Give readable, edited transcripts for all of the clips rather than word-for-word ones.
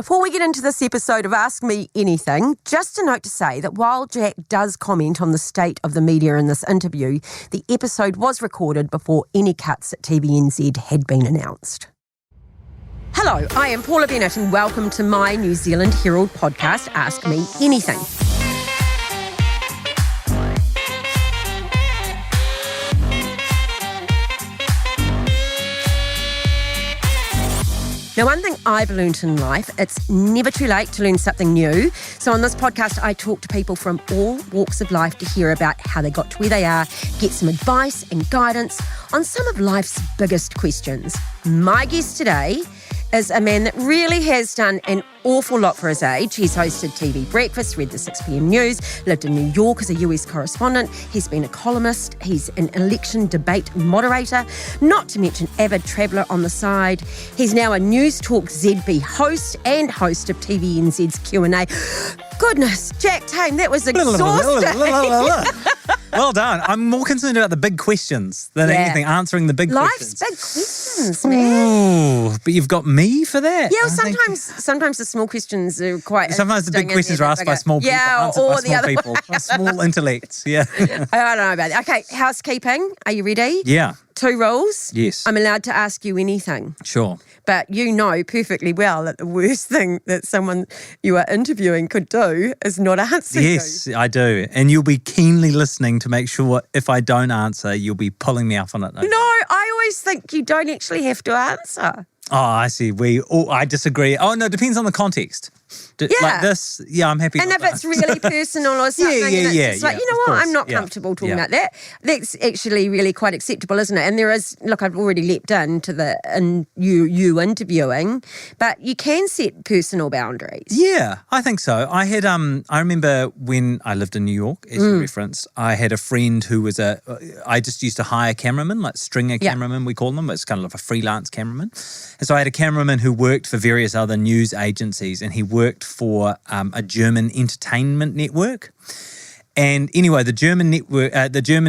Before we get into this episode of Ask Me Anything, just a note to say that while Jack does comment on the state of the media in this interview, the episode was recorded before any cuts at TVNZ had been announced. Hello, I am Paula Bennett and welcome to my New Zealand Herald podcast, Ask Me Anything. Now, one thing I've learnt in life, it's never too late to learn something new. So on this podcast, I talk to people from all walks of life to hear about how they got to where they are, get some advice and guidance on some of life's biggest questions. My guest today is a man that really has done an awful lot for his age. He's hosted TV Breakfast, read the 6pm news, lived in New York as a US correspondent. He's been a columnist. He's an election debate moderator, not to mention avid traveller on the side. He's now a News Talk ZB host and host of TVNZ's Q&A. Goodness, Jack Tame, that was exhausting. Well done. I'm more concerned about the big questions than anything, answering the big questions. Life's big questions, man. Ooh, but you've got me for that. Yeah, well, sometimes the small questions are quite Sometimes the big questions are asked by small people, answered by small people, small intellects, I don't know about that. Okay, housekeeping. Are you ready? Yeah. 2 rules. Yes. I'm allowed to ask you anything. Sure. But you know perfectly well that the worst thing that someone you are interviewing could do is not answer you. Yes, I do. And you'll be keenly listening to make sure if I don't answer, you'll be pulling me up on it. No, I always think you don't actually have to answer. Oh, I see. I disagree. Oh, no, it depends on the context. Like this, I'm happy. And if it's really personal or something, it's like, you know what, I'm not comfortable talking about that. That's actually really quite acceptable, isn't it? And there is, look, I've already leapt into you interviewing, but you can set personal boundaries. Yeah, I think so. I had, I remember when I lived in New York, as you referenced, I had a friend who was I just used to hire cameramen, like stringer cameramen, we call them. It's kind of like a freelance cameraman. And so I had a cameraman who worked for various other news agencies, and he worked for a German entertainment network. And anyway, the German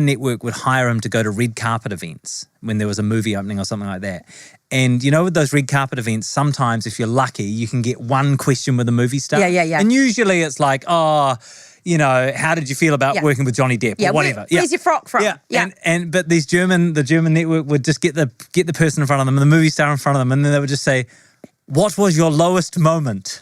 network would hire him to go to red carpet events when there was a movie opening or something like that. And, you know, with those red carpet events, sometimes if you're lucky, you can get one question with a movie star. Yeah. And usually it's like, you know, how did you feel about working with Johnny Depp or whatever? Where's your frock from? But the German network would just get the person in front of them and the movie star in front of them, and then they would just say, "What was your lowest moment?"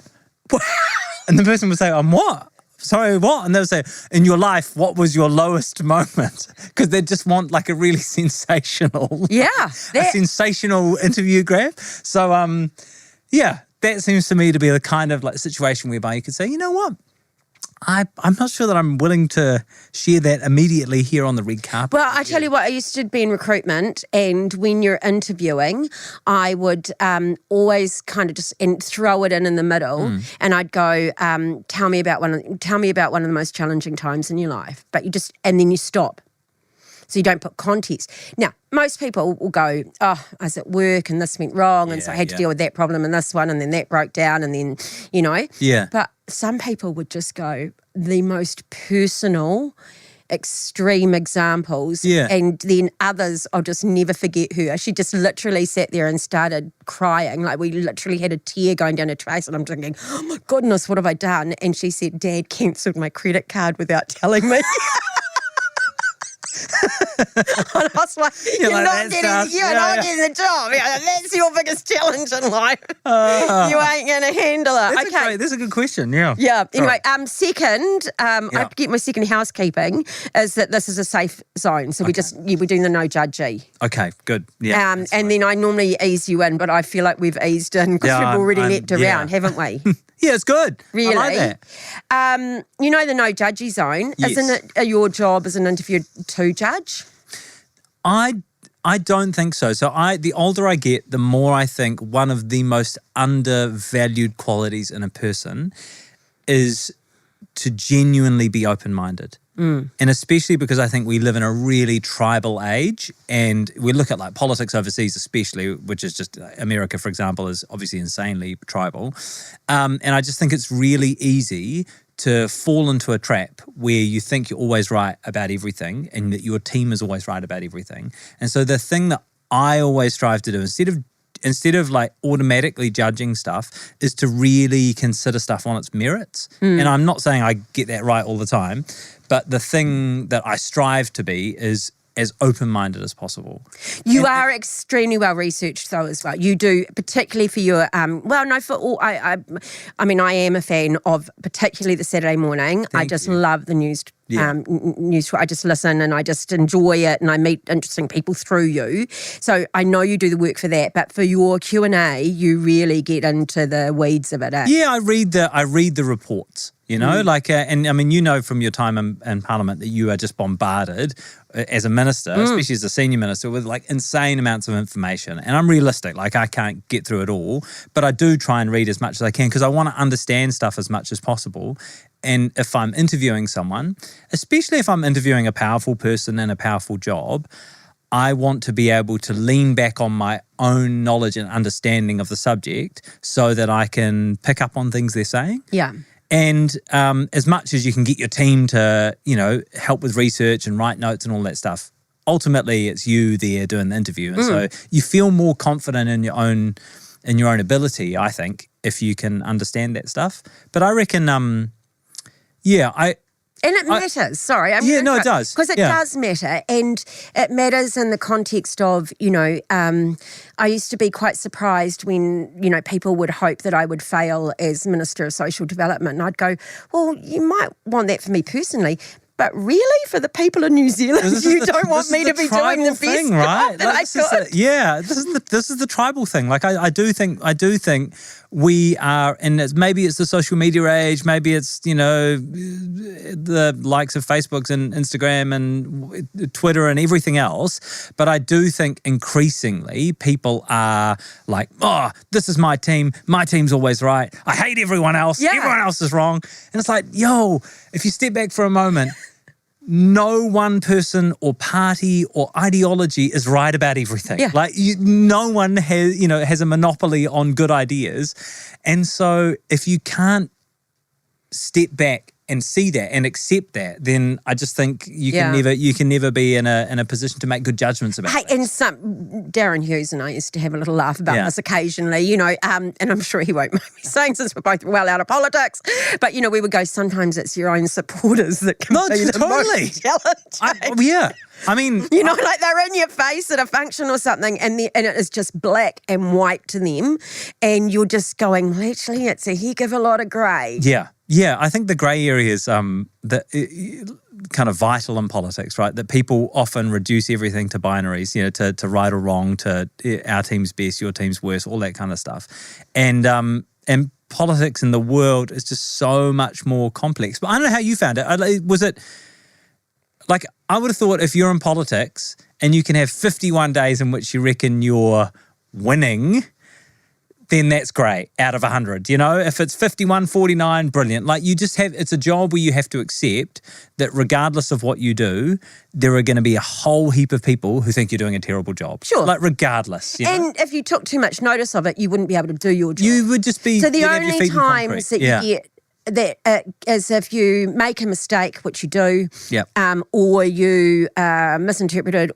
And the person would say, what? Sorry, what? And they would say, in your life, what was your lowest moment? Because they just want like a really sensational, sensational interview grab. So, that seems to me to be the kind of like situation whereby you could say, you know what? I'm not sure that I'm willing to share that immediately here on the red carpet. Well, I tell you what, I used to be in recruitment, and when you're interviewing, I would always kind of just throw it in the middle, and I'd go, tell me about one of the most challenging times in your life. But and then you stop. So you don't put context. Now, most people will go, I was at work and this went wrong, and so I had to deal with that problem and this one, and then that broke down, and then, you know. Yeah. But some people would just go the most personal, extreme examples. Yeah. And then others, I'll just never forget her. She just literally sat there and started crying. Like, we literally had a tear going down her face, and I'm thinking, oh my goodness, what have I done? And she said, Dad cancelled my credit card without telling me. And I was like, you're not getting the job. That's your biggest challenge in life. You ain't going to handle it. That's a good question, yeah. Yeah. Anyway, second, I get my second housekeeping is that this is a safe zone. So we're doing the no judgy. Okay, good. Yeah. And then I normally ease you in, but I feel like we've eased in because we've already leapt around, haven't we? Yeah, it's good. Really? I like that. You know the no judgy zone? Yes. Isn't it your job as an interviewer to judge? I don't think so. So the older I get, the more I think one of the most undervalued qualities in a person is to genuinely be open-minded. And especially because I think we live in a really tribal age, and we look at like politics overseas especially, which is just America, for example, is obviously insanely tribal. And I just think it's really easy to fall into a trap where you think you're always right about everything and that your team is always right about everything. And so the thing that I always strive to do, instead of like automatically judging stuff, is to really consider stuff on its merits. And I'm not saying I get that right all the time, but the thing that I strive to be is as open-minded as possible. You are extremely well researched though as well. You do, particularly for your, for all, I mean, I am a fan of particularly the Saturday morning. I just love the news. News. I just listen and I just enjoy it, and I meet interesting people through you. So I know you do the work for that, but for your Q&A, you really get into the weeds of it. Yeah, I read the reports. And I mean, from your time in Parliament that you are just bombarded as a minister, especially as a senior minister, with like insane amounts of information. And I'm realistic, like I can't get through it all, but I do try and read as much as I can because I want to understand stuff as much as possible. And if I'm interviewing someone, especially if I'm interviewing a powerful person in a powerful job, I want to be able to lean back on my own knowledge and understanding of the subject so that I can pick up on things they're saying. Yeah. And as much as you can get your team to, help with research and write notes and all that stuff, ultimately it's you there doing the interview. And so you feel more confident in your own ability, I think, if you can understand that stuff. But I reckon, And it matters. Sorry. It does. Because it does matter. And it matters in the context of, I used to be quite surprised when, people would hope that I would fail as Minister of Social Development. And I'd go, well, you might want that for me personally. But really, for the people in New Zealand, you don't want me to be doing the best thing, right? that I could. This is the tribal thing. Like I do think we are, and maybe it's the social media age, maybe it's the likes of Facebooks and Instagram and Twitter and everything else. But I do think increasingly people are like, oh, this is my team. My team's always right. I hate everyone else. Yeah. Everyone else is wrong. And it's like, yo, if you step back for a moment. No one person or party or ideology is right about everything. Yeah. Like no one has a monopoly on good ideas. And so if you can't step back and see that and accept that, then I just think you can never be in a position to make good judgments about it. And Darren Hughes and I used to have a little laugh about this occasionally, and I'm sure he won't mind me saying since we're both well out of politics, but we would go, sometimes it's your own supporters that can be the most challenging. I mean, like they're in your face at a function or something, and it is just black and white to them, and you're just going, well, actually, it's a heck of a lot of grey. Yeah, I think the grey area is kind of vital in politics, right? That people often reduce everything to binaries, to right or wrong, to our team's best, your team's worst, all that kind of stuff. And politics in the world is just so much more complex. But I don't know how you found it. Was it like, I would have thought if you're in politics and you can have 51 days in which you reckon you're winning, then that's great out of 100. If it's 51, 49, brilliant. Like it's a job where you have to accept that regardless of what you do, there are going to be a whole heap of people who think you're doing a terrible job. Sure. Like regardless. And if you took too much notice of it, you wouldn't be able to do your job. You would just be. So the only times that you get that is if you make a mistake, which you do, or you misinterpret it,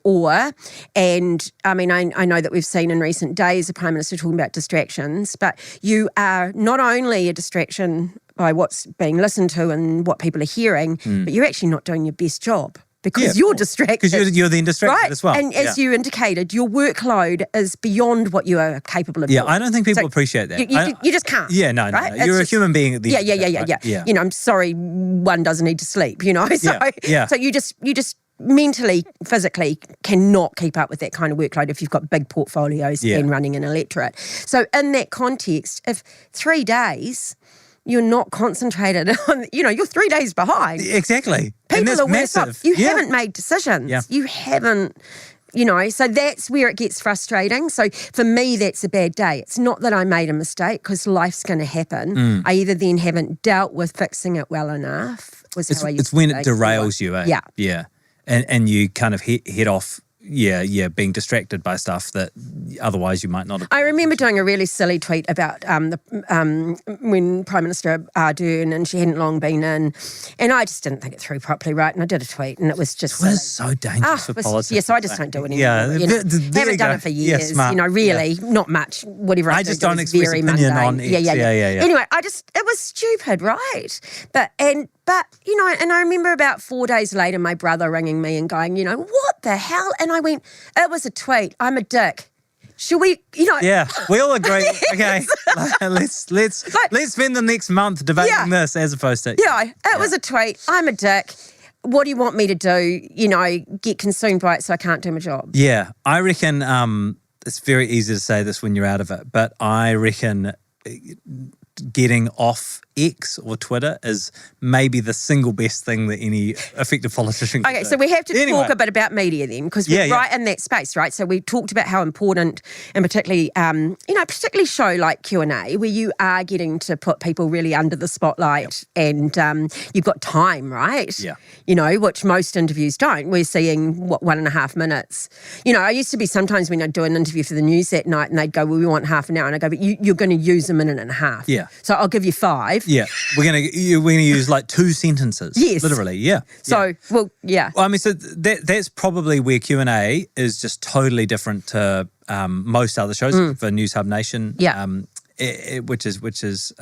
and I mean, I know that we've seen in recent days the Prime Minister talking about distractions, but you are not only a distraction by what's being listened to and what people are hearing, but you're actually not doing your best job. Because you're distracted. Because you're then distracted as well. And as you indicated, your workload is beyond what you are capable of doing. I don't think people appreciate that. You just can't. Yeah, no. You're a human being at the end. Yeah. I'm sorry, one doesn't need to sleep, So you just mentally, physically cannot keep up with that kind of workload if you've got big portfolios and running an electorate. So in that context, if 3 days you're not concentrated on, you're 3 days behind. Exactly. People are massive. You haven't made decisions. Yeah. You haven't, so that's where it gets frustrating. So for me, that's a bad day. It's not that I made a mistake because life's going to happen. I either then haven't dealt with fixing it well enough. It's when it derails you, eh? Yeah. And you kind of head off being distracted by stuff that otherwise you might not have. I remember doing a really silly tweet about when Prime Minister Ardern, and she hadn't long been in, and I just didn't think it through properly, right? And I did a tweet, and it was just Twitter's so dangerous for politics. Yeah, so I just don't do it anymore. Yeah, haven't done it for years. Smart. Really, not much. Whatever I just do don't is express very opinion mundane. on X. Yeah. Anyway, it was stupid, right? But and I remember about 4 days later, my brother ringing me and going, what the hell? And I went, it was a tweet. I'm a dick. Should we, Yeah, we all agree. Okay, let's spend the next month debating this as opposed to. Yeah, it was a tweet. I'm a dick. What do you want me to do? Get consumed by it so I can't do my job. Yeah, I reckon it's very easy to say this when you're out of it, but I reckon getting off X or Twitter is maybe the single best thing that any effective politician can do. Okay, so we have to talk a bit about media then, because we're right in that space, right? So we talked about how important, and particularly, particularly show like Q&A, where you are getting to put people really under the spotlight, and you've got time, right? Yeah. Which most interviews don't. We're seeing, 1.5 minutes. I used to be sometimes when I'd do an interview for the news that night, and they'd go, well, we want half an hour, and I go, but you're going to use a minute and a half. Yeah. So I'll give you 5. Yeah, we're gonna use like 2 sentences. Yes, literally. Yeah. So Well, I mean, so that's probably where Q&A is just totally different to most other shows for News Hub Nation. Yeah. Which is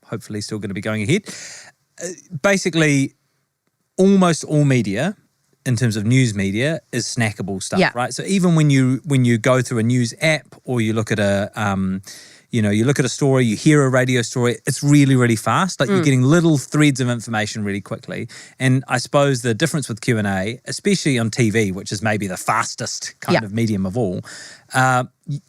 hopefully still going to be going ahead. Basically, almost all media, in terms of news media, is snackable stuff, right? So even when you go through a news app, or you look at you look at a story, you hear a radio story, it's really, really fast. Like you're getting little threads of information really quickly. And I suppose the difference with Q&A, especially on TV, which is maybe the fastest kind of medium of all,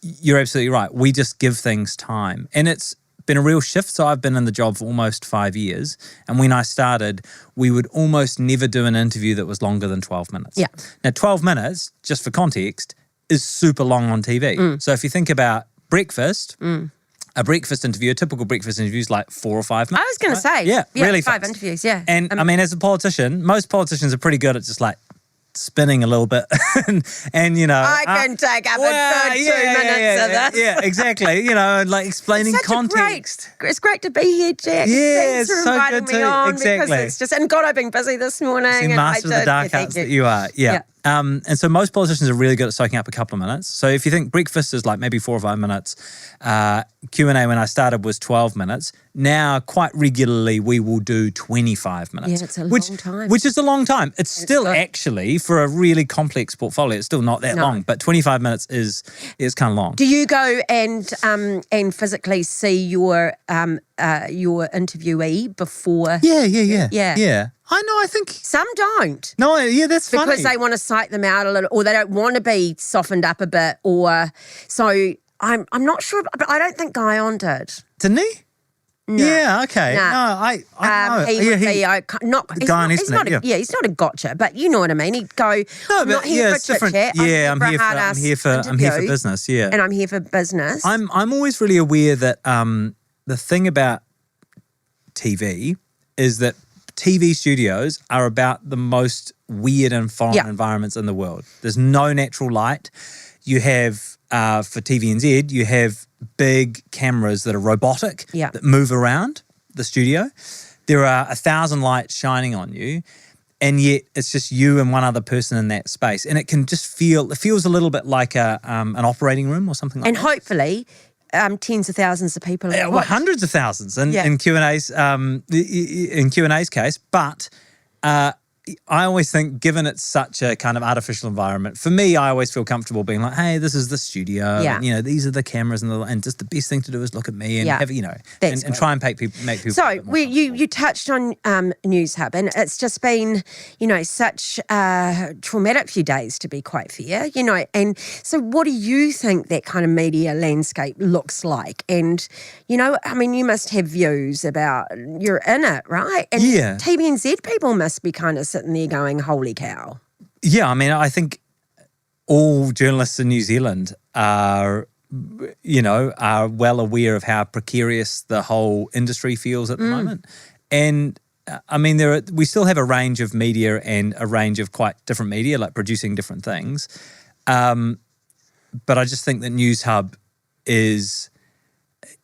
you're absolutely right. We just give things time. And it's been a real shift. So I've been in the job for almost 5 years. And when I started, we would almost never do an interview that was longer than 12 minutes. Yeah. Now, 12 minutes, just for context, is super long on TV. So if you think about breakfast, a breakfast interview, a typical breakfast interview is like 4 or 5 minutes. I was going to say. Really 5 fast. interviews, yeah. And I mean, as a politician, most politicians are pretty good at just like spinning a little bit and I can take up a good 2 minutes of this. Yeah, exactly. And like explaining context. It's great to be here, Jack. Yeah, Thanks for it's so inviting good me to on, exactly. because it's just, and God, I've been busy this morning. Master of the dark arts that you are. Yeah. And so most politicians are really good at soaking up a couple of minutes. So if you think breakfast is like maybe 4 or 5 minutes, Q&A when I started was 12 minutes. Now, quite regularly, we will do 25 minutes. Yeah, it's a long time. Which is a long time. It's still actually, for a really complex portfolio, it's still not that long. But 25 minutes is kind of long. Do you go and physically see your interviewee before? Yeah. I know, I think... Some don't. No, yeah, that's funny. Because they want to psych them out a little, or they don't want to be softened up a bit, or... So I'm not sure, but I don't think Guyon did. Didn't he? No. Yeah, okay. No. No, I know. He would be he's not a gotcha, but you know what I mean. He'd go, I'm not here for chit chat. I'm here for business, yeah. And I'm here for business. I'm always really aware that the thing about TV is that TV studios are about the most weird and foreign environments in the world. There's no natural light. You have, for TVNZ, you have big cameras that are robotic, that move around the studio. There are 1,000 lights shining on you, and yet it's just you and one other person in that space. And it can just feels a little bit like an operating room or something like that. And hopefully... tens of thousands of people. Hundreds of thousands in Q&A's case. But I always think, given it's such a kind of artificial environment, for me, I always feel comfortable being like, hey, this is the studio. Yeah. And, these are the cameras, and just the best thing to do is look at me and have, and try and make people. So you touched on News Hub, and it's just been, such a traumatic few days, to be quite fair, and so what do you think that kind of media landscape looks like? And, you must have views about, you're in it, right? And TVNZ people must be kind of sitting there going, holy cow. Yeah, I think all journalists in New Zealand are well aware of how precarious the whole industry feels at the moment. And we still have a range of media and a range of quite different media, like producing different things. But I just think that News Hub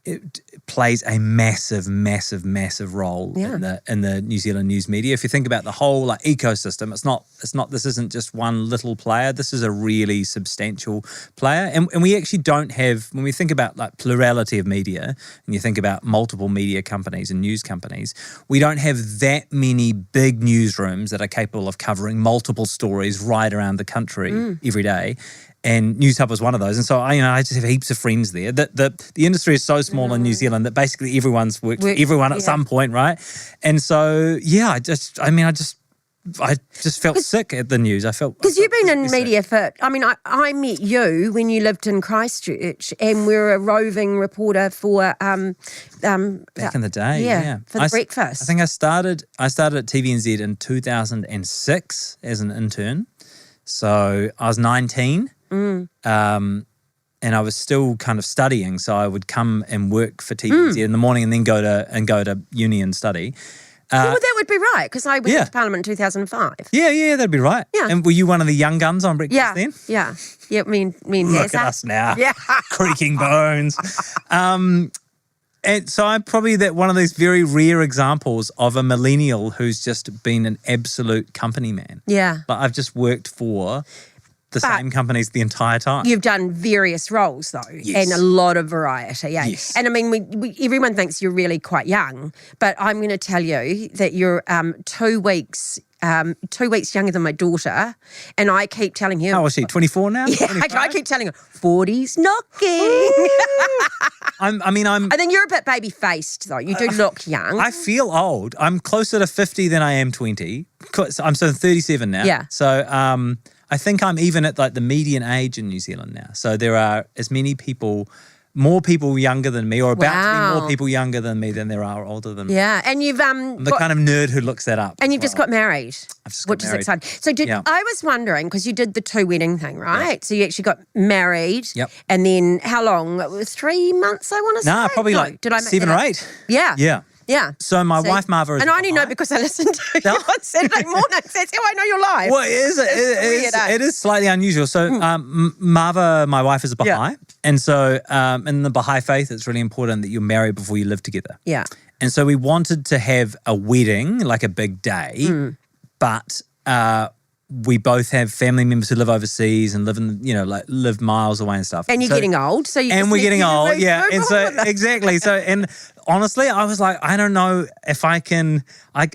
it plays a massive, massive, massive role in the New Zealand news media. If you think about the whole like ecosystem, it's not. This isn't just one little player. This is a really substantial player, and we actually don't have, when we think about like plurality of media, and you think about multiple media companies and news companies, we don't have that many big newsrooms that are capable of covering multiple stories right around the country every day. And News Hub was one of those. And so I just have heaps of friends there. The industry is so small in New Zealand that basically everyone's worked for everyone at some point, right? And so, I just felt sick at the news. I felt... Because you've been in media for... I met you when you lived in Christchurch, and we were a roving reporter for... back in the day, for the breakfast. I think I started at TVNZ in 2006 as an intern. So I was 19. And I was still kind of studying, so I would come and work for TVNZ in the morning and then go to uni and study. Well, that would be right, because I went to Parliament in 2005. Yeah, that'd be right. Yeah. And were you one of the young guns on breakfast then? Yeah, me and Look at us now, creaking bones. And so I'm probably one of these very rare examples of a millennial who's just been an absolute company man. Yeah. But I've just worked for the same companies the entire time. You've done various roles though, and a lot of variety. Yeah. Yes. And I mean, we everyone thinks you're really quite young, but I'm going to tell you that you're 2 weeks. 2 weeks younger than my daughter, and I keep telling her. How is she? 24 now? Yeah, I keep telling her 40's knocking. I'm. And then you're a bit baby faced though. You do look young. I feel old. I'm closer to 50 than I am 20. I'm 37 now. Yeah. So I think I'm even at like the median age in New Zealand now. So there are as many people. More people younger than me, or about to be more people younger than me than there are older than me. Yeah, and you've I'm the kind of nerd who looks that up. And you've just got married, which is exciting. So I was wondering, because you did the 2 wedding thing, right? Yeah. So you actually got married. Yep. And then how long? It was 3 months, I want to say. Nah, probably like 7 or 8. Yeah. Yeah. Yeah. So my wife Marva is... And I only know because I listened to you on Saturday mornings. That's how I know you're live. Well, it is slightly unusual. So Marva, my wife, is a Baha'i. Yeah. And so in the Baha'i faith, it's really important that you're married before you live together. Yeah. And so we wanted to have a wedding, like a big day, but... we both have family members who live overseas and live miles away and stuff. And you're getting old, so you. And we're getting old, yeah. And so exactly. So and honestly, I was like, I don't know if I can. I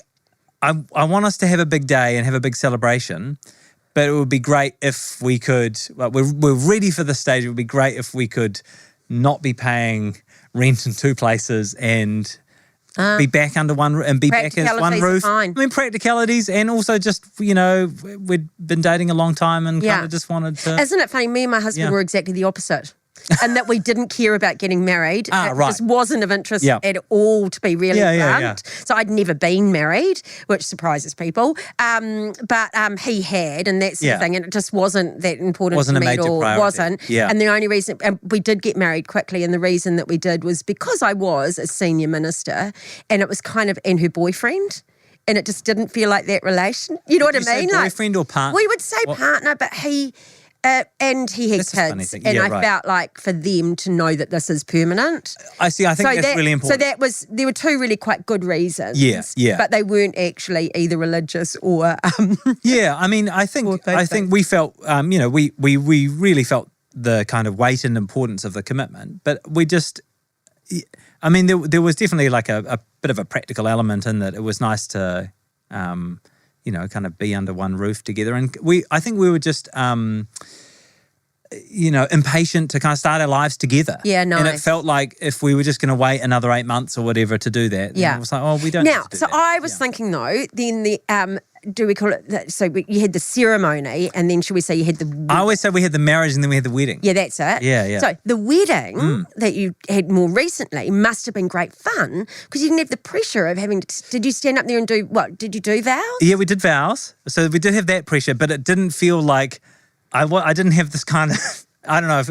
want us to have a big day and have a big celebration, but it would be great if we could. Well, we're ready for the stage. It would be great if we could not be paying rent in 2 places and. Be back under one and be back as one roof. Fine. I mean, practicalities, and also just, we'd been dating a long time and kind of just wanted to. Isn't it funny? Me and my husband were exactly the opposite. And that we didn't care about getting married. It just wasn't of interest at all, to be really blunt. So I'd never been married, which surprises people. But he had, and that sort of thing, and it just wasn't that important to me at all. Priority. Wasn't. Yeah. And the only reason, and we did get married quickly, and the reason that we did was because I was a senior minister, and it was kind of, and her boyfriend. And it just didn't feel like that relation. You know what I mean? Say boyfriend or partner? We would say partner, but he... and he had kids, and I felt like for them to know that this is permanent. I see. I think that's really important. So there were 2 really quite good reasons. Yeah. But they weren't actually either religious or. Yeah, I mean, I think we felt, we really felt the kind of weight and importance of the commitment, but we just. I mean, there was definitely like a bit of a practical element in that. It was nice to. Kind of be under one roof together. And I think we were just, impatient to kind of start our lives together. Yeah, nice. And it felt like if we were just going to wait another 8 months or whatever to do that, then it was like, oh, we don't need to do that. I was thinking though, then the, do we call it, you had the ceremony, and then should we say you had the wedding? I always say we had the marriage and then we had the wedding. Yeah, that's it. Yeah. So the wedding that you had more recently must have been great fun because you didn't have the pressure of having to, did you stand up there and do, what, did you do vows? Yeah, we did vows. So we did have that pressure, but it didn't feel like, I didn't have this kind of, I don't know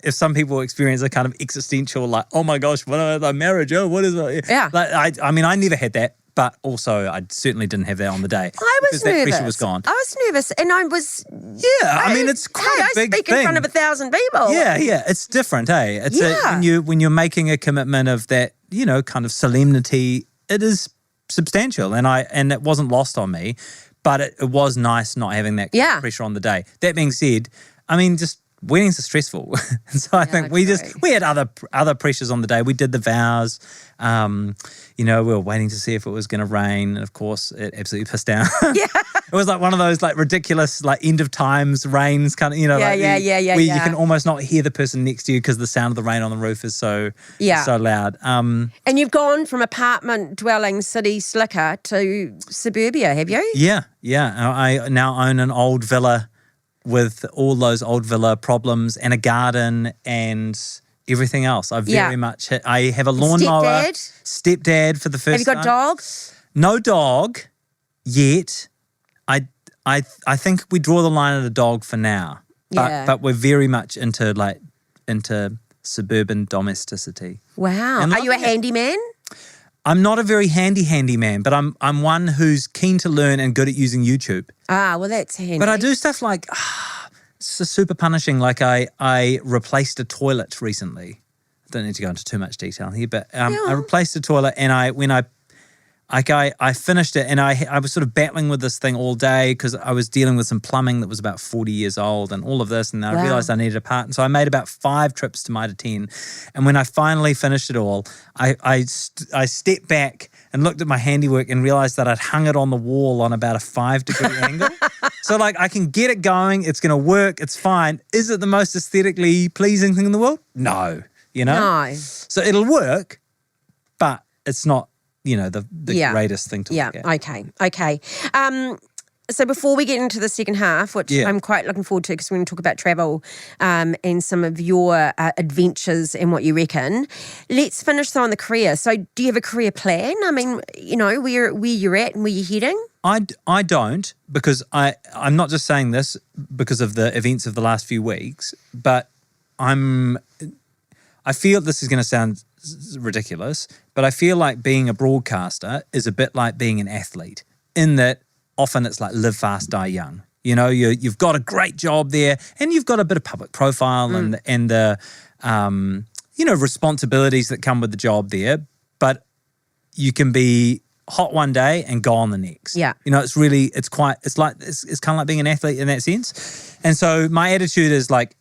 if some people experience a kind of existential, like, oh my gosh, what is the marriage? Oh, what is it? Yeah. I mean, I never had that. but also I certainly didn't have that on the day. I was because nervous. That pressure was gone. I was nervous, and I was. Yeah, I mean, it's quite a big speak thing. in front of 1,000 people. Yeah, it's different, eh? It's Yeah. when you're making a commitment of that, kind of solemnity, it is substantial, and it wasn't lost on me, but it was nice not having that kind of pressure on the day. That being said, I mean, just weddings are stressful, and so I think we had other pressures on the day. We did the vows. We were waiting to see if it was going to rain, and of course, it absolutely pissed down. Yeah. It was like one of those like ridiculous like end of times rains kind of, where you can almost not hear the person next to you because the sound of the rain on the roof is so loud. And you've gone from apartment dwelling city slicker to suburbia, have you? Yeah. I now own an old villa with all those old villa problems and a garden and everything else. I very much I have a lawnmower. Stepdad for the first time. Have you got dog? No dog yet. I think we draw the line at a dog for now. But we're very much into suburban domesticity. Wow. Are you a handyman? I'm not a very handy man, but I'm one who's keen to learn and good at using YouTube. Ah, well, that's handy. But I do stuff like it's super punishing. Like I replaced a toilet recently. I don't need to go into too much detail here, but I replaced a toilet, and I finished it, and I was sort of battling with this thing all day because I was dealing with some plumbing that was about 40 years old and all of this, and I realised I needed a part. And so I made about 5 trips to Mitre 10. And when I finally finished it all, I stepped back and looked at my handiwork and realised that I'd hung it on the wall on about a 5-degree angle. So I can get it going, it's going to work, it's fine. Is it the most aesthetically pleasing thing in the world? No. No. So it'll work, but it's not the greatest thing to look at. Okay. So before we get into the second half, which I'm quite looking forward to because we're going to talk about travel and some of your adventures and what you reckon, let's finish though on the career. So do you have a career plan? I mean, where you're at and where you're heading? I don't, because I'm not just saying this because of the events of the last few weeks, but I feel this is going to sound ridiculous, but I feel like being a broadcaster is a bit like being an athlete in that often it's like live fast, die young. You've got a great job there and you've got a bit of public profile and the responsibilities that come with the job there, but you can be hot one day and gone the next. Yeah. It's kind of like being an athlete in that sense. And so my attitude is like,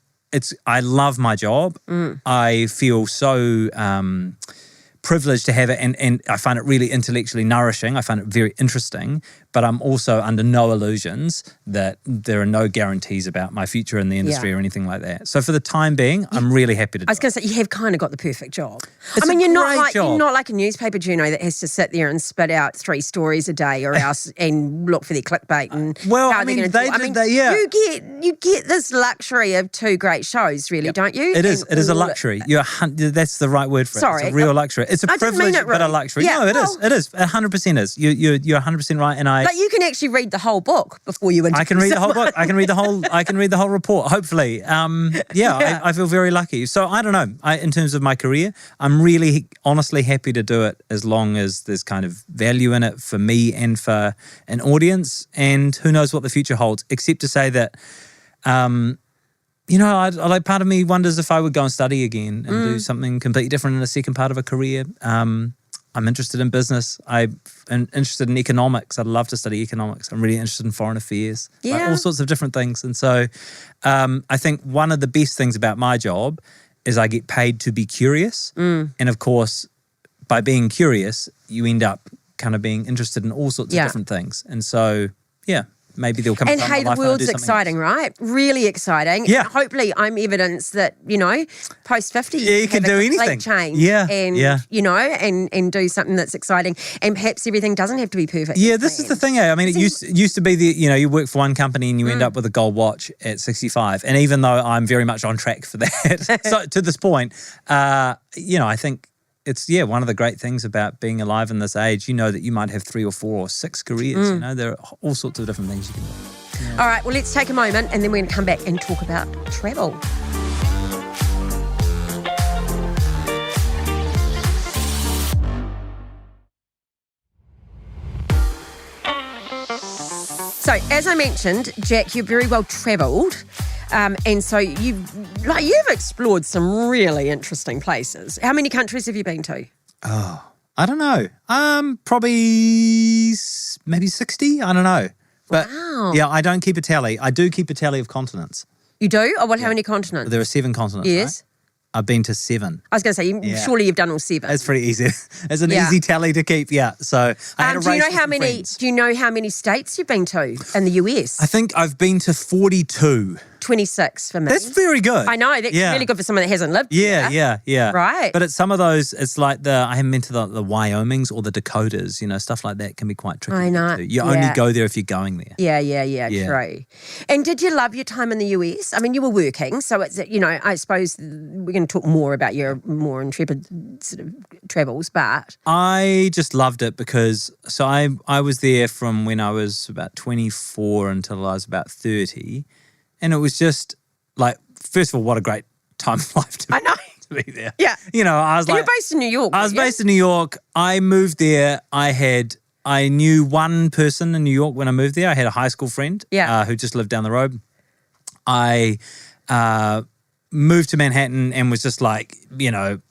I love my job. I feel so privileged to have it, and I find it really intellectually nourishing. I find it very interesting, but I'm also under no illusions that there are no guarantees about my future in the industry or anything like that. So for the time being, I'm really happy to do it. I was going to say, you have kind of got the perfect job. It's you're great job. not like a newspaper journo that has to sit there and spit out 3 stories a day or else and look for their clickbait and how they're going to you get this luxury of 2 great shows, really, don't you? It is a luxury. That's the right word for it. Sorry, it's a real luxury. It's a privilege, but a luxury. Yeah, It is. It is. 100% is. You're 100% right. And but you can actually read the whole book before you interview I can read the whole book. I can read the whole report, hopefully. I feel very lucky. So I don't know. In terms of my career, I'm really honestly happy to do it as long as there's kind of value in it for me and for an audience. And who knows what the future holds, except to say that part of me wonders if I would go and study again and do something completely different in the second part of a career. I'm interested in business. I'm interested in economics. I'd love to study economics. I'm really interested in foreign affairs, all sorts of different things. And so I think one of the best things about my job is I get paid to be curious. And of course, by being curious, you end up kind of being interested in all sorts of different things. And so, maybe they'll come. And hey, the world's exciting, right? Really exciting. Yeah. And hopefully, I'm evidence that post 50, you can do anything. Change. Yeah. And and do something that's exciting. And perhaps everything doesn't have to be perfect. Yeah, this is the thing. I mean, it used to be you work for one company and you end up with a gold watch at 65. And even though I'm very much on track for that, so to this point, I think. It's, one of the great things about being alive in this age, that you might have 3 or 4 or 6 careers, there are all sorts of different things you can do. Yeah. All right, well, let's take a moment and then we're going to come back and talk about travel. So, as I mentioned, Jack, you're very well travelled. And so you've explored some really interesting places. How many countries have you been to? Oh, I don't know. Probably maybe 60. I don't know. But wow. Yeah, I don't keep a tally. I do keep a tally of continents. You do? Oh, how many continents? There are 7 continents. Yes. Right? I've been to 7. I was going to say, surely you've done all 7. It's pretty easy. It's an easy tally to keep. Yeah. So I had a race with some friends. Do you know how many states you've been to in the US? I think I've been to 42. 26 for me. That's very good. I know. That's really good for someone that hasn't lived here. Yeah. Right. But at some of those, it's like I haven't been to the Wyomings or the Dakotas, stuff like that can be quite tricky. I know. You only go there if you're going there. Yeah, true. And did you love your time in the US? I mean, you were working, so it's, I suppose we're going to talk more about your more intrepid sort of travels, but... I just loved it because, I was there from when I was about 24 until I was about 30. And it was just like, first of all, what a great time of life to be there. Yeah. I was you're based in New York. I was based in New York. I moved there. I knew one person in New York when I moved there. I had a high school friend who just lived down the road. I moved to Manhattan and was just like,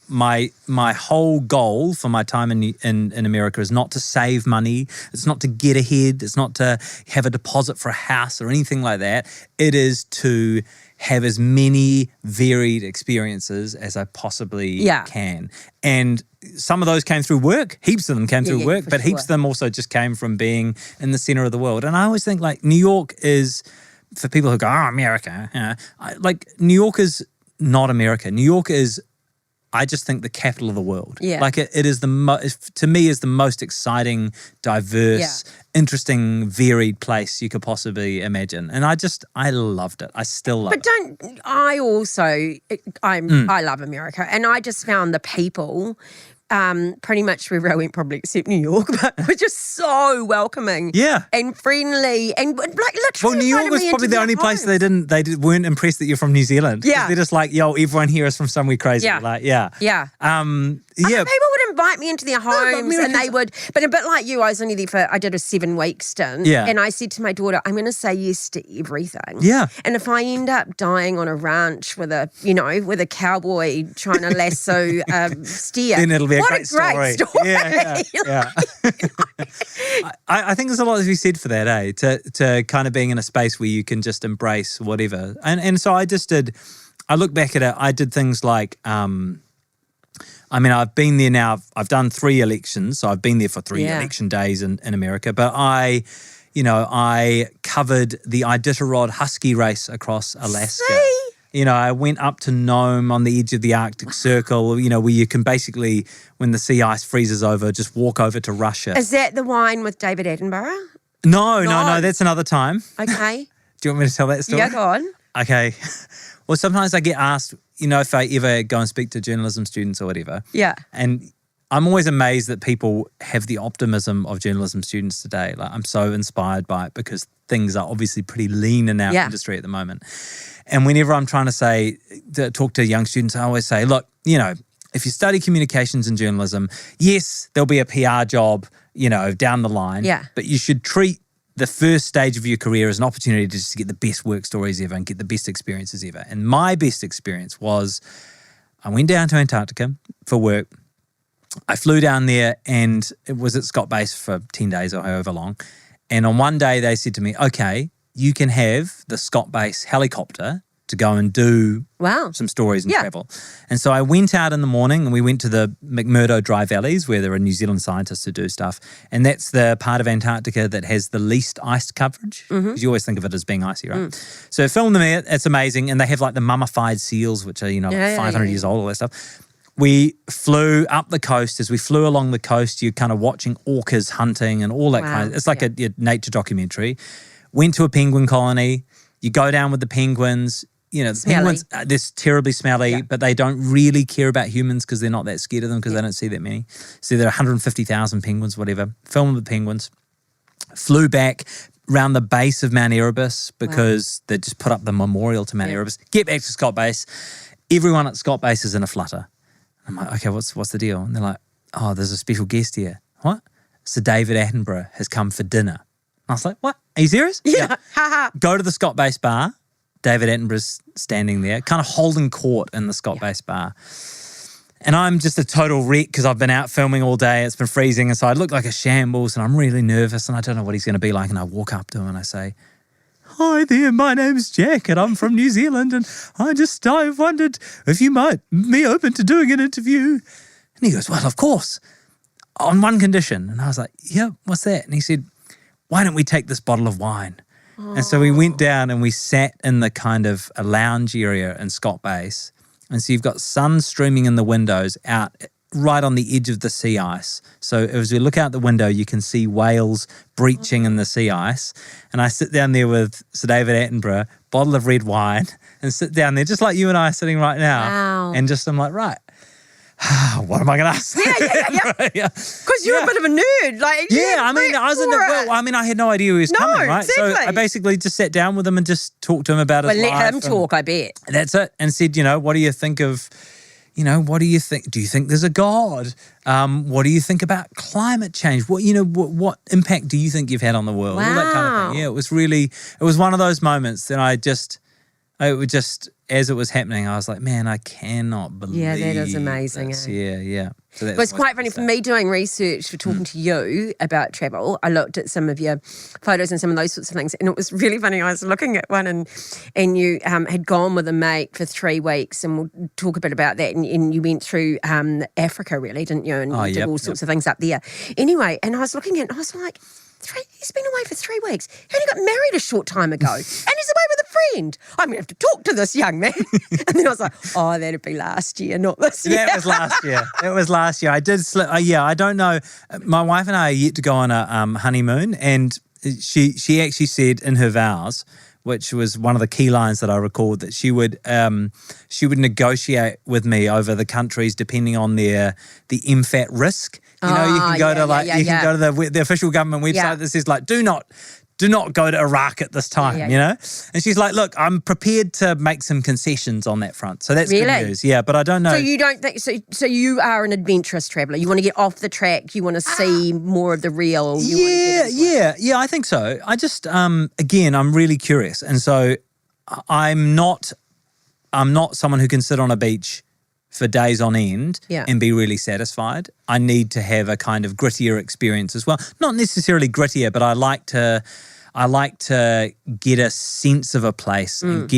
my whole goal for my time in America is not to save money. It's not to get ahead. It's not to have a deposit for a house or anything like that. It is to have as many varied experiences as I possibly can. And some of those came through work. Heaps of them came through work, but heaps of them also just came from being in the center of the world. And I always think like New York is, for people who go, America, New York is not America. New York is, I just think, the capital of the world. Yeah. Like it is to me, is the most exciting, diverse, interesting, varied place you could possibly imagine. And I loved it. I still love it. But I love America. And I just found the people pretty much wherever I went, probably except New York, but were just so welcoming and friendly and like literally. Well, New York was probably the only place they weren't impressed that you're from New Zealand. Yeah. They're just like, yo, everyone here is from somewhere crazy. Yeah. Like, People would invite me into their homes and they would, but a bit like you, I was only there I did a 7-week stint. Yeah. And I said to my daughter, I'm going to say yes to everything. Yeah. And if I end up dying on a ranch with a cowboy trying to lasso steer, then it'll be a great story. Yeah. I think there's a lot to be said for that, to kind of being in a space where you can just embrace whatever. And so I look back at it, I did things like, I've been there now, I've done 3 elections, so I've been there for 3 election days in America, but I covered the Iditarod Husky race across Alaska. I went up to Nome on the edge of the Arctic Circle, where you can basically, when the sea ice freezes over, just walk over to Russia. Is that the wine with David Attenborough? No, that's another time. Okay. Do you want me to tell that story? Yeah, go on. Okay. Well, sometimes I get asked, if I ever go and speak to journalism students or whatever. Yeah. And I'm always amazed that people have the optimism of journalism students today. Like, I'm so inspired by it because things are obviously pretty lean in our industry at the moment. And whenever I'm trying to talk to young students, I always say, look, if you study communications and journalism, yes, there'll be a PR job, down the line. Yeah. But you should treat the first stage of your career as an opportunity to just get the best work stories ever and get the best experiences ever. And my best experience was I went down to Antarctica for work. I flew down there and it was at Scott Base for 10 days or however long. And on one day they said to me, okay, you can have the Scott Base helicopter to go and do some stories and travel. And so I went out in the morning and we went to the McMurdo Dry Valleys where there are New Zealand scientists who do stuff. And that's the part of Antarctica that has the least ice coverage because you always think of it as being icy, right? So I filmed them there. It's amazing. And they have like the mummified seals, which are, 500 years old, all that stuff. We flew up the coast. As we flew along the coast, you're kind of watching orcas hunting and all that kind of, it's like a nature documentary. Went to a penguin colony. You go down with the penguins. The penguins, they're terribly smelly, but they don't really care about humans because they're not that scared of them because they don't see that many. So there are 150,000 penguins, whatever. Filmed with penguins. Flew back around the base of Mount Erebus because they just put up the memorial to Mount Erebus. Get back to Scott Base. Everyone at Scott Base is in a flutter. I'm like, okay, what's the deal? And they're like, oh, there's a special guest here. What? So David Attenborough has come for dinner. And I was like, what? Are you serious? Yeah. Ha. Go to the Scott Base bar. David Attenborough's standing there, kind of holding court in the Scott Base bar. And I'm just a total wreck because I've been out filming all day. It's been freezing. And so I look like a shambles and I'm really nervous and I don't know what he's going to be like. And I walk up to him and I say, "Hi there, my name's Jack and I'm from New Zealand. And I wondered if you might be open to doing an interview." And he goes, "Well, of course, on one condition." And I was like, "Yeah, what's that?" And he said, "Why don't we take this bottle of wine?" And so we went down and we sat in the kind of a lounge area in Scott Base. And so you've got sun streaming in the windows out right on the edge of the sea ice. So as we look out the window, you can see whales breaching in the sea ice. And I sit down there with Sir David Attenborough, bottle of red wine, and sit down there just like you and I are sitting right now. Wow. And just I'm like, right. What am I going to ask? Yeah. Because you're a bit of a nerd. I had no idea he was coming, right? Exactly. So I basically just sat down with him and just talked to him about his life. Let him talk, I bet. That's it. And said, what do you think of, what do you think? Do you think there's a God? What do you think about climate change? What impact do you think you've had on the world? Wow. All that kind of thing. Yeah, it was one of those moments that as it was happening, I was like, man, I cannot believe. Yeah, that is amazing. This. Yeah. So Well, it's quite funny for me doing research for talking to you about travel. I looked at some of your photos and some of those sorts of things, and it was really funny. I was looking at one, and you had gone with a mate for 3 weeks, and we'll talk a bit about that. And you went through Africa, really, didn't you? And you did all sorts of things up there. Anyway, and I was looking at it, and I was like, he's been away for 3 weeks. He only got married a short time ago, and he's away with a friend. I'm going to have to talk to this young man. And then I was like, oh, that'd be last year, not this year. That was last year. I did slip. I don't know. My wife and I are yet to go on a honeymoon, and she actually said in her vows, which was one of the key lines that I recalled, that she would negotiate with me over the countries depending on the MFAT risk. You can go to the official government website that says do not go to Iraq at this time, And she's like, look, I'm prepared to make some concessions on that front. So that's good news. Yeah, but I don't know. So you don't think, so you are an adventurous traveller. You want to get off the track. You want to see more of the real. Yeah, I think so. I just, again, I'm really curious. And so I'm not someone who can sit on a beach for days on end and be really satisfied. I need to have a kind of grittier experience as well. Not necessarily grittier, but I like to get a sense of a place and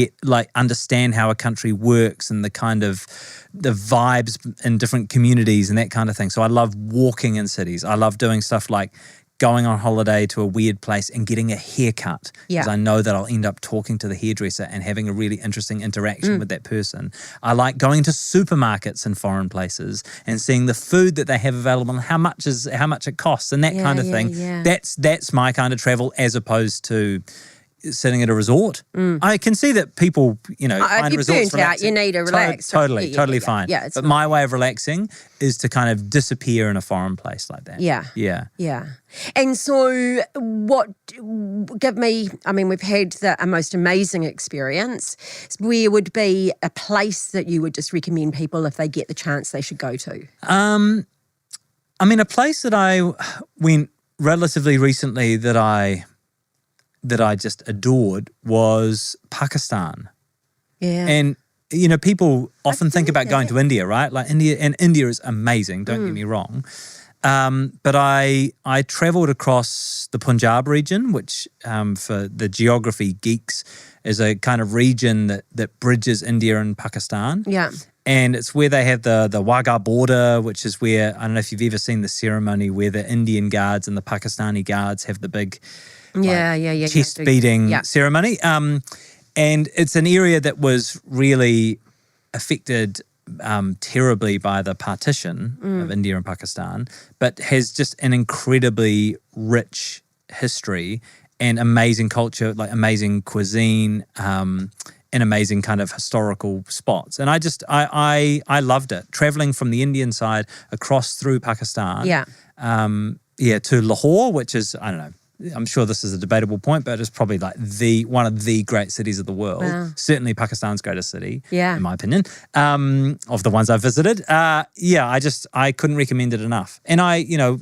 understand how a country works and the kind of the vibes in different communities and that kind of thing. So I love walking in cities. I love doing stuff like going on holiday to a weird place and getting a haircut because I know that I'll end up talking to the hairdresser and having a really interesting interaction with that person. I like going to supermarkets in foreign places and seeing the food that they have available and how much it costs and that kind of thing. Yeah. That's my kind of travel as opposed to sitting at a resort. I can see that people, find resorts burnt out, you need to relax. Totally fine. Yeah, but my way of relaxing is to kind of disappear in a foreign place like that. Yeah. And so we've had a most amazing experience. Where would be a place that you would just recommend people if they get the chance they should go to? A place that I went relatively recently that I just adored was Pakistan. Yeah. And, people often think about going to India, right? Like India is amazing, don't get me wrong. But I travelled across the Punjab region, which for the geography geeks is a kind of region that bridges India and Pakistan. Yeah. And it's where they have the Wagah border, which is where, I don't know if you've ever seen the ceremony where the Indian guards and the Pakistani guards have the big chest beating ceremony. And it's an area that was really affected terribly by the partition of India and Pakistan, but has just an incredibly rich history and amazing culture, like amazing cuisine, and amazing kind of historical spots. And I loved it. Traveling from the Indian side across through Pakistan, to Lahore, which is, I don't know, I'm sure this is a debatable point, but it's probably like one of the great cities of the world. Wow. Certainly Pakistan's greatest city, in my opinion, of the ones I've visited. I couldn't recommend it enough. And I'm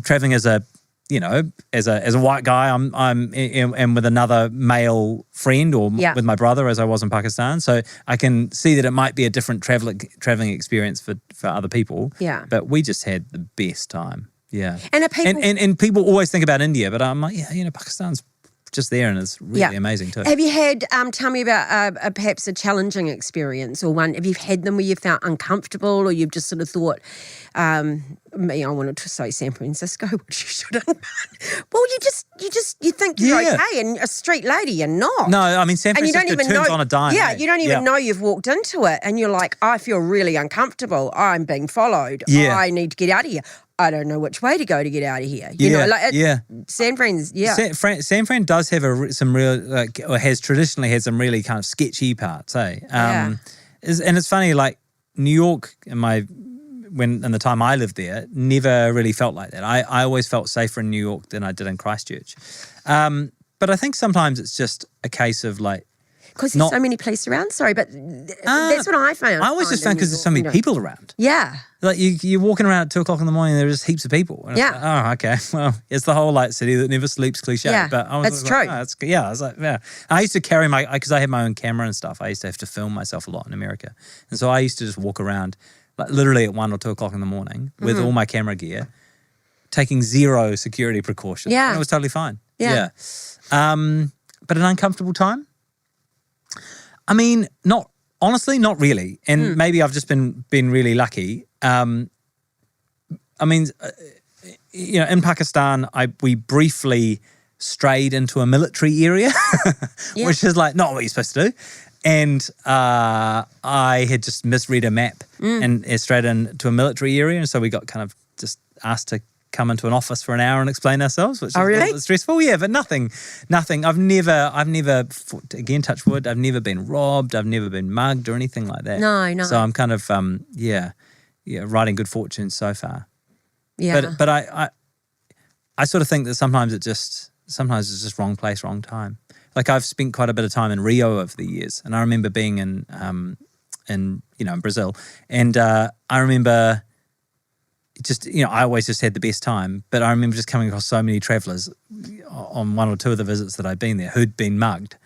traveling as a as a white guy, I'm with another male friend or with my brother, as I was in Pakistan. So I can see that it might be a different traveling experience for other people. Yeah. But we just had the best time. Yeah. And and people always think about India, but I'm like, Pakistan's just there and it's really amazing too. Have you had, tell me about perhaps a challenging experience or one, have you had them where you felt uncomfortable or you've just sort of thought, I wanted to say San Francisco, which you shouldn't. Well, you think you're okay and a street lady, you're not. No, I mean, San Francisco turns on a dime. Yeah, you don't even know you've walked into it and you're like, I feel really uncomfortable. I'm being followed. Yeah. I need to get out of here. I don't know which way to go to get out of here. San Fran's, San Fran does have some real, or has traditionally had some really kind of sketchy parts, eh? And it's funny, like New York, in the time I lived there, never really felt like that. I always felt safer in New York than I did in Christchurch. But I think sometimes it's just a case of like, because there's so many police around. Sorry, but that's what I found. I always just found because there's so many people around. Yeah. Like you're walking around at 2 o'clock in the morning, there's just heaps of people. And like, oh, okay. Well, it's the whole like city that never sleeps cliche. Yeah, but I was that's true. I was like, yeah. I used to carry because I had my own camera and stuff. I used to have to film myself a lot in America, and so I used to just walk around, like literally at 1 or 2 o'clock in the morning with all my camera gear, taking zero security precautions. Yeah, and it was totally fine. Yeah. But an uncomfortable time. I mean, not really. And maybe I've just been really lucky. I mean, in Pakistan, we briefly strayed into a military area, which is like not what you're supposed to do. And I had just misread a map and strayed into a military area. And so we got kind of just asked to come into an office for an hour and explain ourselves, which is a little bit stressful. Yeah, but nothing. I've never, again, touch wood, I've never been robbed. I've never been mugged or anything like that. No. So I'm kind of, riding good fortune so far. Yeah. But I sort of think that sometimes it's just wrong place, wrong time. Like I've spent quite a bit of time in Rio over the years, and I remember being in Brazil, and I remember just, I always just had the best time, but I remember just coming across so many travellers on 1 or 2 of the visits that I'd been there who'd been mugged.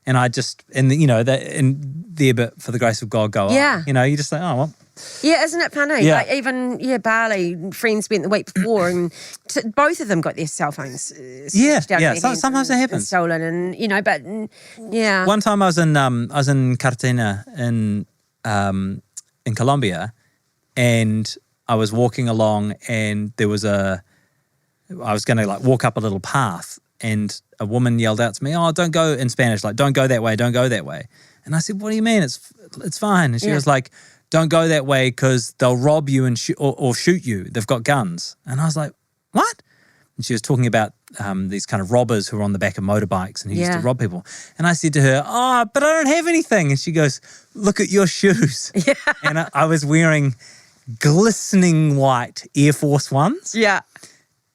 And I just, but for the grace of God, go on. You just think, oh, well. Yeah, isn't it funny? Yeah. Like even, Bali, friends went the week before and both of them got their cell phones snatched out of their hands sometimes it happens. And stolen and, but yeah. One time I was in Cartagena in Colombia, and I was walking along and I was going to like walk up a little path, and a woman yelled out to me, "Oh, don't go," in Spanish, like, "Don't go that way, don't go that way." And I said, "What do you mean? It's fine." And she was like, "Don't go that way because they'll rob you and or shoot you. They've got guns." And I was like, "What?" And she was talking about these kind of robbers who are on the back of motorbikes and who used to rob people. And I said to her, "Oh, but I don't have anything." And she goes, "Look at your shoes." Yeah. And I was wearing glistening white Air Force Ones. Yeah.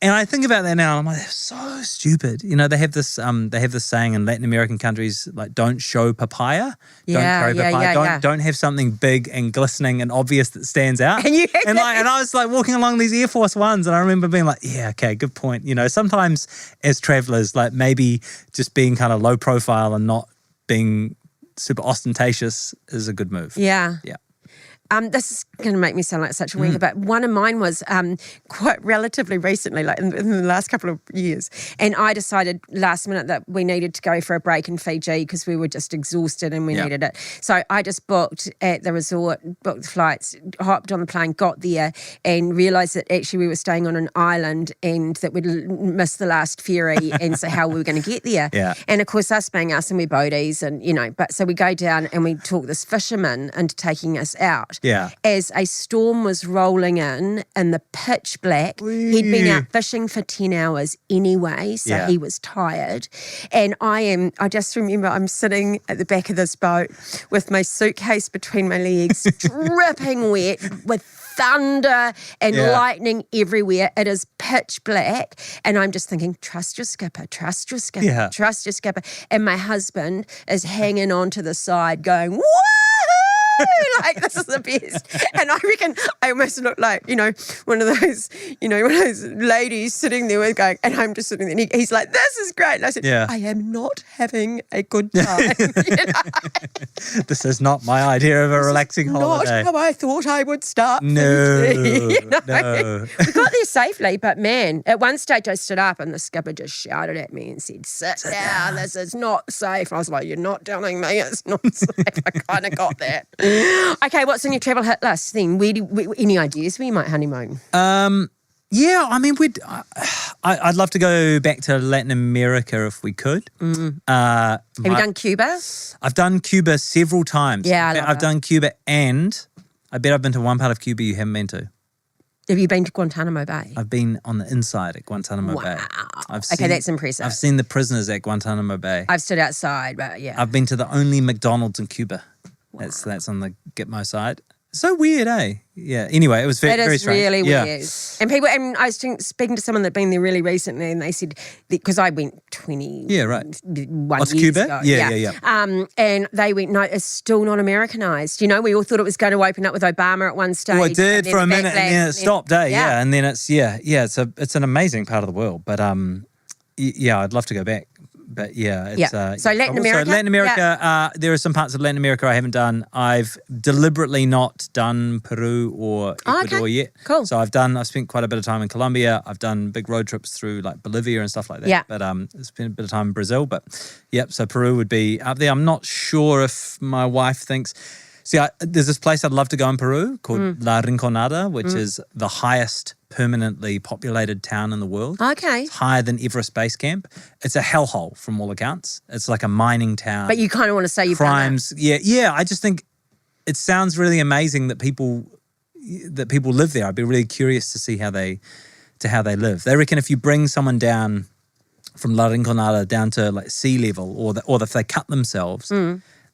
And I think about that now, and I'm like, they're so stupid. They have this saying in Latin American countries, like, don't show papaya. Don't carry papaya. Don't have something big and glistening and obvious that stands out. And I was like walking along these Air Force Ones, and I remember being like, yeah, okay, good point. Sometimes as travelers, like maybe just being kind of low profile and not being super ostentatious is a good move. Yeah. Yeah. This is going to make me sound like such a wanker, but one of mine was quite relatively recently, like in the last couple of years. And I decided last minute that we needed to go for a break in Fiji because we were just exhausted and we needed it. So I just booked at the resort, booked the flights, hopped on the plane, got there and realised that actually we were staying on an island and that we'd missed the last ferry and so how we were going to get there. Yeah. And of course us being us and we're boaties and, but so we go down and we talk this fisherman into taking us out. Yeah. As a storm was rolling in the pitch black. He'd been out fishing for 10 hours anyway, so he was tired. And I just remember I'm sitting at the back of this boat with my suitcase between my legs, dripping wet with thunder and lightning everywhere. It is pitch black. And I'm just thinking, trust your skipper, trust your skipper, trust your skipper. And my husband is hanging on to the side going, woohoo! like this is the best. And I reckon I almost look like, one of those ladies sitting there going, and I'm just sitting there and he's like, this is great. And I said, I am not having a good time. This is not my idea of a relaxing holiday. Not how I thought I would start. No. We got there safely, but man, at one stage I stood up and the skipper just shouted at me and said, sit down, this is not safe. I was like, you're not telling me it's not safe. I kind of got that. Okay, what's on your travel hit list then? Any ideas where you might honeymoon? Yeah, I mean, I'd love to go back to Latin America if we could. Have you done Cuba? I've done Cuba several times. Yeah, I've done Cuba, and I bet I've been to one part of Cuba you haven't been to. Have you been to Guantanamo Bay? I've been on the inside at Guantanamo Bay. Okay, that's impressive. I've seen the prisoners at Guantanamo Bay. I've stood outside, but yeah. I've been to the only McDonald's in Cuba. Wow. That's on the Gitmo side. So weird, eh? Yeah. Anyway, it was very strange. It is really weird. And I was speaking to someone that'd been there really recently, and they said because I went 20. Yeah, right. 1 years Cuba? Ago. Yeah. And they went, no, it's still not Americanized. We all thought it was going to open up with Obama at one stage. Well, it did for a minute, and then it stopped, eh? Yeah. And then it's it's an amazing part of the world. But I'd love to go back. But it's so Latin America. So Latin America, there are some parts of Latin America I haven't done. I've deliberately not done Peru or Ecuador yet. Cool. So I've spent quite a bit of time in Colombia. I've done big road trips through like Bolivia and stuff like that. Yeah. But spent a bit of time in Brazil. But so Peru would be up there. I'm not sure if my wife thinks. See, there's this place I'd love to go in Peru called La Rinconada, which is the highest permanently populated town in the world. Okay. It's higher than Everest Base Camp. It's a hellhole from all accounts. It's like a mining town. But you kind of want to say you've crimes. done it. Yeah. I just think it sounds really amazing that people live there. I'd be really curious to see how they live. They reckon if you bring someone down from La Rinconada down to like sea level, or if they cut themselves,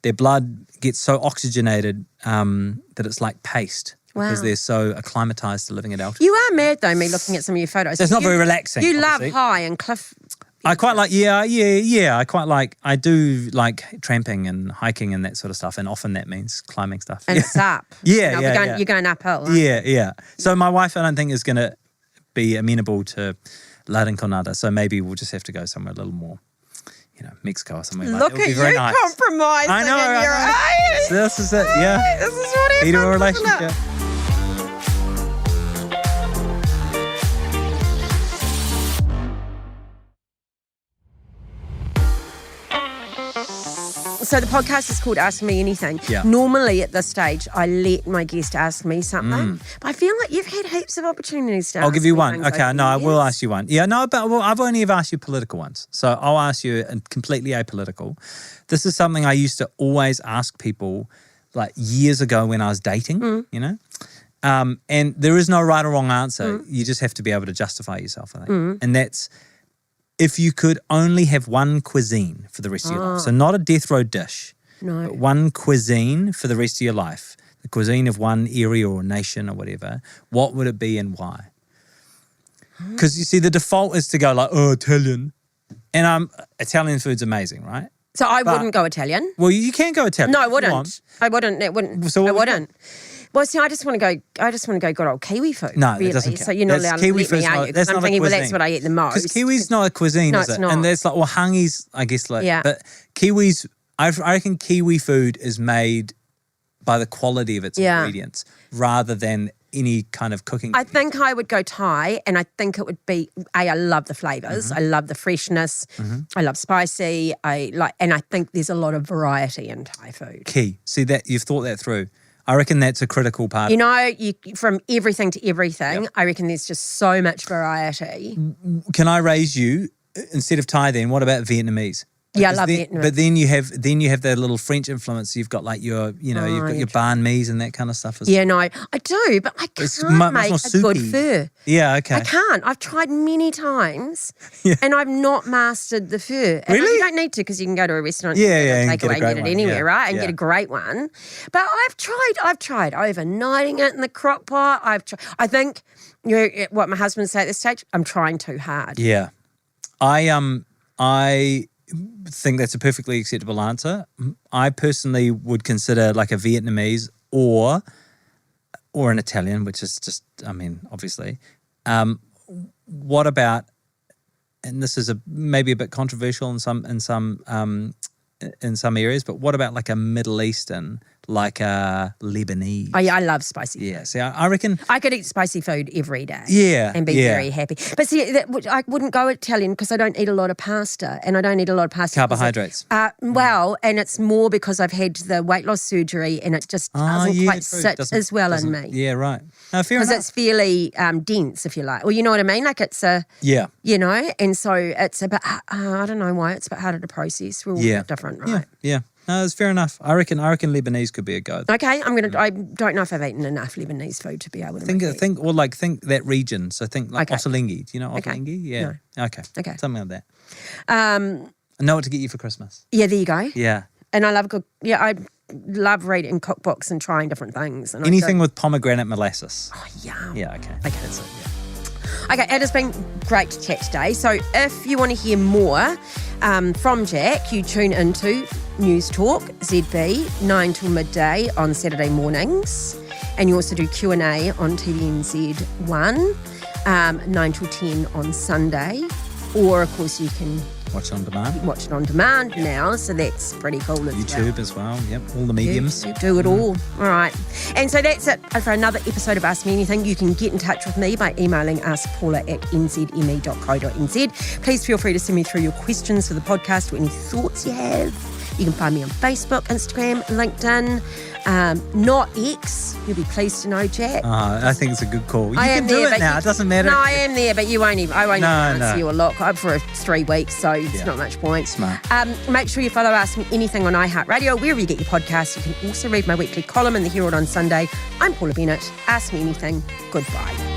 their blood gets so oxygenated that it's like paste. Wow. Because they're so acclimatized to living at altitude. You are mad though, me looking at some of your photos. It's not very relaxing. You obviously. love high and cliff. I quite like, I do like tramping and hiking and that sort of stuff. And often that means climbing stuff. And it's up. Yeah. You're going uphill. Yeah. So my wife, I don't think, is going to be amenable to La Rinconada. So maybe we'll just have to go somewhere a little more, Mexico or somewhere like that. Look at you nice. compromising. I know. In your eyes. So this is it, yeah. This is what happens. Need a relationship. So the podcast is called Ask Me Anything. Yeah. Normally at this stage, I let my guest ask me something. But I feel like you've had heaps of opportunities to I'll ask give you me one. things Okay, over no, the I will years. ask you one. Yeah, no, but I've only ever asked you political ones. So I'll ask you completely apolitical. This is something I used to always ask people like years ago when I was dating, and there is no right or wrong answer. You just have to be able to justify yourself, I think. And that's if you could only have one cuisine for the rest of your life. So not a death row dish. No. But one cuisine for the rest of your life, the cuisine of one area or nation or whatever, what would it be and why? Because you see, the default is to go like, Italian. And Italian food's amazing, right? So I wouldn't go Italian. Well, you can go Italian. No, I if you wouldn't. want. I wouldn't. It wouldn't. So I what would you wouldn't. Well, see, I just want to go good old Kiwi food. No, really. it doesn't count. So you're not allowed to let me, are you? That's I'm not thinking, a well, cuisine. that's what I eat the most. Because Kiwi's not a cuisine, No, is it's it? not. And there's like, well, hangi's, I guess, like, Yeah. but Kiwis, I reckon Kiwi food is made by the quality of its ingredients rather than any kind of cooking. I think I would go Thai, and I think it would be, I love the flavours. I love the freshness. I love spicy. And I think there's a lot of variety in Thai food. Key. See that you've thought that through. I reckon that's a critical part. From everything to everything, I reckon there's just so much variety. Can I raise you instead of Thai? Then what about Vietnamese? Yeah, I love Vietnamese. But then you have that little French influence. You've got like your, you've got your banh mi's and that kind of stuff. Yeah, no, I do, but I can't make a good pho. Yeah, okay. I can't. I've tried many times, and I've not mastered the pho. And Really? you don't need to, because you can go to a restaurant, and take get away a and great get it one. anywhere, Yeah, right? And yeah. get a great one. But I've tried overnighting it in the crock pot. I think, what my husband say at this stage, I'm trying too hard. Yeah. I think that's a perfectly acceptable answer. I personally would consider like a Vietnamese or an Italian, which is just, obviously. What about, and this is maybe a bit controversial in some areas, but what about like a Middle Eastern, like a Lebanese? Oh, yeah, I love spicy food. Yeah, see, I reckon I could eat spicy food every day. Yeah, and be very happy. But see, I wouldn't go Italian because I don't eat a lot of pasta, and I don't eat a lot of pasta. Carbohydrates. Well, and it's more because I've had the weight loss surgery, and it just doesn't quite sit as well in me. Yeah, right. No, fair enough. Because it's fairly dense, if you like. Well, you know what I mean? Like it's and so it's a bit, I don't know why, it's a bit harder to process. We're all a bit different, right? Yeah. No, it's fair enough. I reckon Lebanese could be a go. Okay, I don't know if I've eaten enough Lebanese food to be able to think that region. So think like Ottolenghi. Do you know Ottolenghi? Yeah. No. Okay. Something like that. I know what to get you for Christmas. Yeah, there you go. Yeah. And I love reading cookbooks and trying different things. And anything with pomegranate molasses. Oh, yeah. Yeah, okay. Okay. That's it, yeah. Okay, it has been great to chat today. So if you want to hear more from Jack, you tune into News Talk, ZB, 9 till midday on Saturday mornings. And you also do Q&A on TVNZ 1, 9 till 10 on Sunday. Or, of course, you can watch it on demand. Now, so that's pretty cool as YouTube as well, yep, all the mediums. You do it all. All right. And so that's it for another episode of Ask Me Anything. You can get in touch with me by emailing us, Paula at nzherald.co.nz. Please feel free to send me through your questions for the podcast or any thoughts you have. You can find me on Facebook, Instagram, LinkedIn, not X. You'll be pleased to know, Jack. I think it's a good call. You can do it now. It doesn't matter. No, I am there, but I won't even answer you a lot for 3 weeks, so it's not much point. Smart. Make sure you follow Ask Me Anything on iHeartRadio, wherever you get your podcasts. You can also read my weekly column in the Herald on Sunday. I'm Paula Bennett. Ask Me Anything. Goodbye.